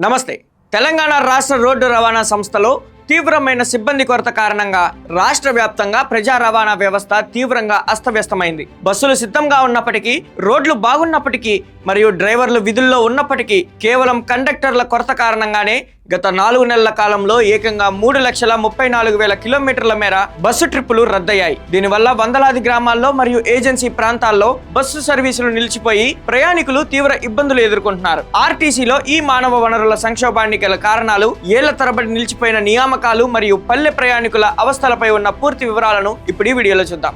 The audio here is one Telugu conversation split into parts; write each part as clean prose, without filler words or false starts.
నమస్తే. తెలంగాణ రాష్ట్ర రోడ్డు రవాణా సంస్థలో తీవ్రమైన సిబ్బంది కొరత కారణంగా రాష్ట్ర వ్యాప్తంగా ప్రజా రవాణా వ్యవస్థ తీవ్రంగా అస్తవ్యస్తమైంది. బస్సులు సిద్ధంగా ఉన్నప్పటికీ, రోడ్లు బాగున్నప్పటికీ మరియు డ్రైవర్లు విధుల్లో ఉన్నప్పటికీ కేవలం కండక్టర్ల కొరత కారణంగానే గత 4 నెలల కాలంలో ఏకంగా 3,34,000 కిలోమీటర్ల మేర బస్సు ట్రిప్పులు రద్దయ్యాయి. దీనివల్ల వందలాది గ్రామాల్లో మరియు ఏజెన్సీ ప్రాంతాల్లో బస్సు సర్వీసులు నిలిచిపోయి ప్రయాణికులు తీవ్ర ఇబ్బందులు ఎదుర్కొంటున్నారు. ఆర్టీసీలో ఈ మానవ వనరుల సంక్షోభానికి గల కారణాలు, ఏళ్ల తరబడి నిలిచిపోయిన నియామకాలు మరియు పల్లె ప్రయాణికుల అవస్థలపై ఉన్న పూర్తి వివరాలను ఇప్పుడు ఈ వీడియోలో చూద్దాం.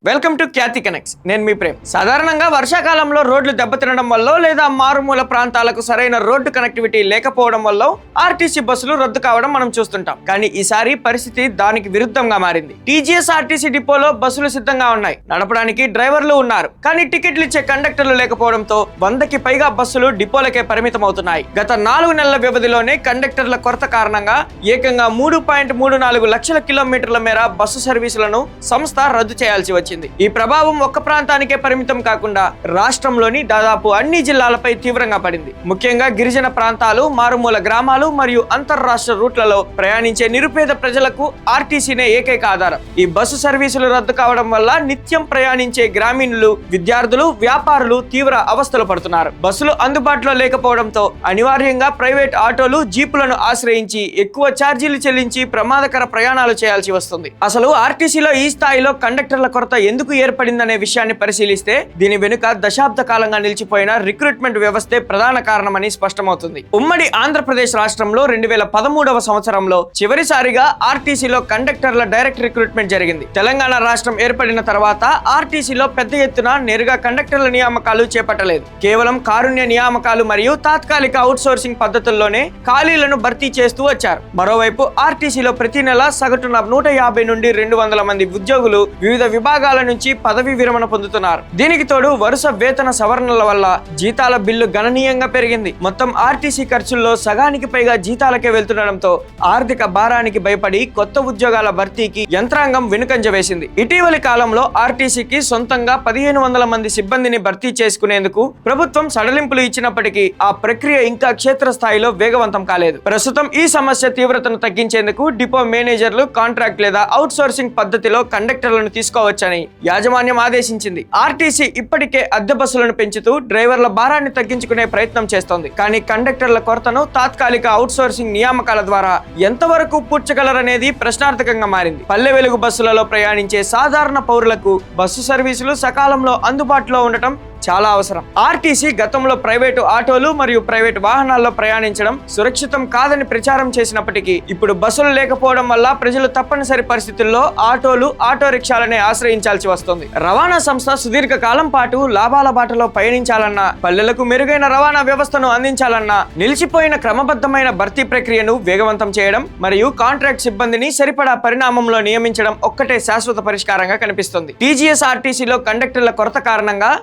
Welcome to Khyati connects. నేను మీ ప్రేమ్. సాధారణంగా వర్షాకాలంలో రోడ్లు దెబ్బతినడం వల్ల లేదా మారుమూల ప్రాంతాలకు సరైన రోడ్డు కనెక్టివిటీ లేకపోవడం వల్ల ఆర్టీసీ బస్సులు రద్దు కావడం మనం చూస్తుంటాం. కానీ ఈసారి పరిస్థితి దానికి విరుద్ధంగా మారింది. టీజీఎస్ ఆర్టీసీ డిపోలో బస్సులు సిద్ధంగా ఉన్నాయి, నడపడానికి డ్రైవర్లు ఉన్నారు. కానీ టికెట్లు ఇచ్చే కండక్టర్లు లేకపోవడంతో 100కి పైగా బస్సులు డిపోలకే పరిమితం అవుతున్నాయి. గత 4 నెలల వ్యవధిలోనే కండక్టర్ల కొరత కారణంగా ఏకంగా 3.34 లక్షల కిలోమీటర్ల మేర బస్సు సర్వీసులను సంస్థ రద్దు చేయాల్సి వచ్చింది. ఈ ప్రభావం ఒక్క ప్రాంతానికే పరిమితం కాకుండా రాష్ట్రంలోని దాదాపు అన్ని జిల్లాలపై తీవ్రంగా పడింది. ముఖ్యంగా గిరిజన ప్రాంతాలు, మారుమూల గ్రామాలు మరియు అంతర్రాష్ట్ర రూట్లలో ప్రయాణించే నిరుపేద ప్రజలకు ఆర్టీసీనే ఏకైక ఆధారం. ఈ బస్సు సర్వీసులు రద్దు కావడం వల్ల నిత్యం ప్రయాణించే గ్రామీణులు, విద్యార్థులు, వ్యాపారులు తీవ్ర అవస్థలు పడుతున్నారు. బస్సులు అందుబాటులో లేకపోవడంతో అనివార్యంగా ప్రైవేట్ ఆటోలు, జీపులను ఆశ్రయించి ఎక్కువ ఛార్జీలు చెల్లించి ప్రమాదకర ప్రయాణాలు చేయాల్సి వస్తుంది. అసలు ఆర్టీసీలో ఈ స్థాయిలో కండక్టర్ల కొరత ఎందుకు ఏర్పడిందనే విషయాన్ని పరిశీలిస్తే దీని వెనుక దశాబ్ద కాలంగా నిలిచిపోయిన రిక్రూట్మెంట్ వ్యవస్థే ప్రధాన కారణమని స్పష్టమవుతుంది. ఉమ్మడి ఆంధ్రప్రదేశ్ రాష్ట్రంలో 2013వ సంవత్సరంలో చివరిసారిగా ఆర్టీసీలో కండక్టర్ల డైరెక్ట్ రిక్రూట్మెంట్ జరిగింది. తెలంగాణ రాష్ట్రం ఏర్పడిన తర్వాత ఆర్టీసీలో పెద్ద ఎత్తున నేరుగా కండక్టర్ల నియామకాలు చేపట్టలేదు. కేవలం కారుణ్య నియామకాలు మరియు తాత్కాలిక అవుట్సోర్సింగ్ పద్ధతుల్లోనే ఖాళీలను భర్తీ చేస్తూ వచ్చారు. మరోవైపు ఆర్టీసీలో ప్రతి నెల సగటున 150 నుండి 200 మంది ఉద్యోగులు వివిధ విభాగాల నుంచి పదవి విరమణ పొందుతున్నారు. దీనికి తోడు వరుస వేతన సవరణల వల్ల జీతాల బిల్లు గణనీయంగా పెరిగింది. మొత్తం ఆర్టీసీ ఖర్చుల్లో సగానికి పైగా జీతాలకే వెళ్తుండడంతో ఆర్థిక భారానికి భయపడి కొత్త ఉద్యోగాల భర్తీకి యంత్రాంగం వెనుకంజ వేసింది. ఇటీవలి కాలంలో ఆర్టీసీకి సొంతంగా 1500 మంది సిబ్బందిని భర్తీ చేసుకునేందుకు ప్రభుత్వం సడలింపులు ఇచ్చినప్పటికీ ఆ ప్రక్రియ ఇంకా క్షేత్రస్థాయిలో వేగవంతం కాలేదు. ప్రస్తుతం ఈ సమస్య తీవ్రతను తగ్గించేందుకు డిపో మేనేజర్లు కాంట్రాక్ట్ లేదా అవుట్సోర్సింగ్ పద్ధతిలో కండక్టర్లను తీసుకోవచ్చని యాజమాన్యం ఆదేశించింది. ఆర్టీసీ ఇప్పటికే అద్దె బస్సులను పెంచుతూ డ్రైవర్ల భారాన్ని తగ్గించుకునే ప్రయత్నం చేస్తోంది. కానీ కండక్టర్ల కొరతను తాత్కాలిక అవుట్సోర్సింగ్ నియామకాల ద్వారా ఎంతవరకు పూడ్చగలరనేది ప్రశ్నార్థకంగా మారింది. పల్లె వెలుగు బస్సులలో ప్రయాణించే సాధారణ పౌరులకు బస్సు సర్వీసులు సకాలంలో అందుబాటులో ఉండటం చాలా అవసరం. ఆర్టీసీ గతంలో ప్రైవేటు ఆటోలు మరియు ప్రైవేటు వాహనాల్లో ప్రయాణించడం సురక్షితం కాదని ప్రచారం చేసినప్పటికీ ఇప్పుడు బస్సులు లేకపోవడం వల్ల ప్రజలు తప్పనిసరి పరిస్థితుల్లో ఆటోలు, ఆటో రిక్షాలనే ఆశ్రయించాల్సి వస్తుంది. రవాణా సంస్థ సుదీర్ఘ కాలం పాటు లాభాల బాటలో పయనించాలన్నా, పల్లెలకు మెరుగైన రవాణా వ్యవస్థను అందించాలన్నా నిలిచిపోయిన క్రమబద్ధమైన భర్తీ ప్రక్రియను వేగవంతం చేయడం మరియు కాంట్రాక్ట్ సిబ్బందిని సరిపడా పరిణామంలో నియమించడం ఒక్కటే శాశ్వత పరిష్కారంగా కనిపిస్తుంది. టీజీఎస్ ఆర్టీసీలో కండక్టర్ల కొరత కారణంగా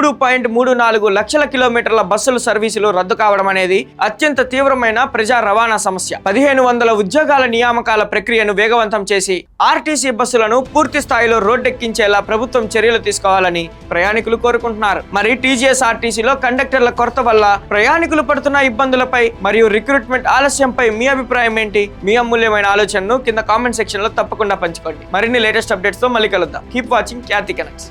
3.34 లక్షల కిలోమీటర్ల బస్సుల సర్వీసులు రద్దు కావడం అనేది అత్యంత తీవ్రమైన ప్రజా రవాణా సమస్య. 1500 ఉద్యోగాల నియామకాల ప్రక్రియను వేగవంతం చేసి ఆర్టీసీ బస్సులను పూర్తి స్థాయిలో రోడ్డెక్కించేలా ప్రభుత్వం చర్యలు తీసుకోవాలని ప్రయాణికులు కోరుకుంటున్నారు. మరి టీజీఎస్ ఆర్టీసీలో కండక్టర్ల కొరత వల్ల ప్రయాణికులు పడుతున్న ఇబ్బందులపై మరియు రిక్రూట్మెంట్ ఆలస్యంపై మీ అభిప్రాయం ఏంటి? మీ అమూల్యమైన ఆలోచనను కింద కామెంట్ సెక్షన్ లో తప్పకుండా పంచుకోండి. మరిన్ని లేటెస్ట్ అప్డేట్స్ తో మళ్ళీ కలుద్దాం. కీప్ వాచింగ్ ఖ్యాతి కనెక్ట్స్.